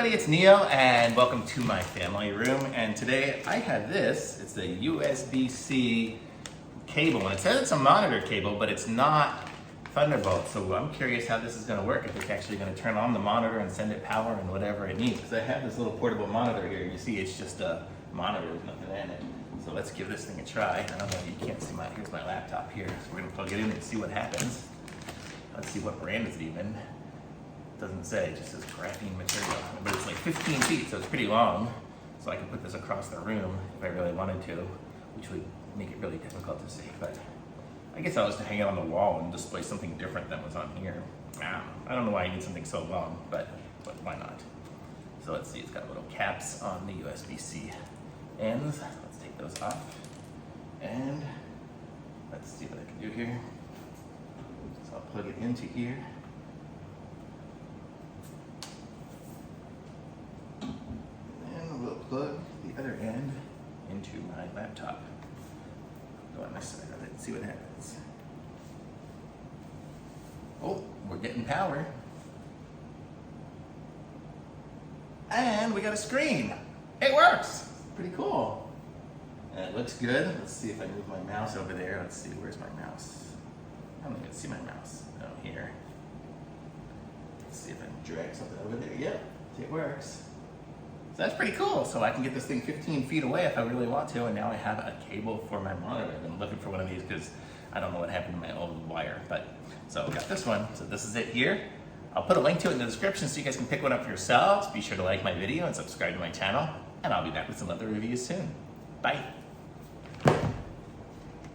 everybody, it's Neo and welcome to my family room. And today I have this, it's a USB-C cable, and it says it's a monitor cable, but it's not Thunderbolt. So I'm curious how this is gonna work, if it's actually gonna turn on the monitor and send it power and whatever it needs. Because I have this little portable monitor here. You see it's just a monitor with nothing in it. So let's give this thing a try. I don't know, you can't see here's my laptop here. So we're gonna plug it in and see what happens. Let's see what brand is it even. Doesn't say, it just says graphene material, but it's like 15 feet, so it's pretty long. So I can put this across the room if I really wanted to, which would make it really difficult to see. But I guess I'll just hang it on the wall and display something different than was on here. I don't know why I need something so long, but why not? So let's see, it's got little caps on the USB-C ends. Let's take those off. And let's see what I can do here. So I'll plug it into here. Plug the other end into my laptop. Go on this side of it and see what happens. Oh, we're getting power. And we got a screen. It works. Pretty cool. And it looks good. Let's see if I move my mouse over there. Let's see, where's my mouse? I don't even see my mouse. Oh, here. Let's see if I can drag something over there. Yep, it works. So that's pretty cool. So I can get this thing 15 feet away if I really want to, and now I have a cable for my monitor. I've been looking for one of these because I don't know what happened to my old wire, so I got this one. So this is it here. I'll put a link to it in the description so you guys can pick one up for yourselves. Be sure to like my video and subscribe to my channel, and I'll be back with some other reviews soon. Bye.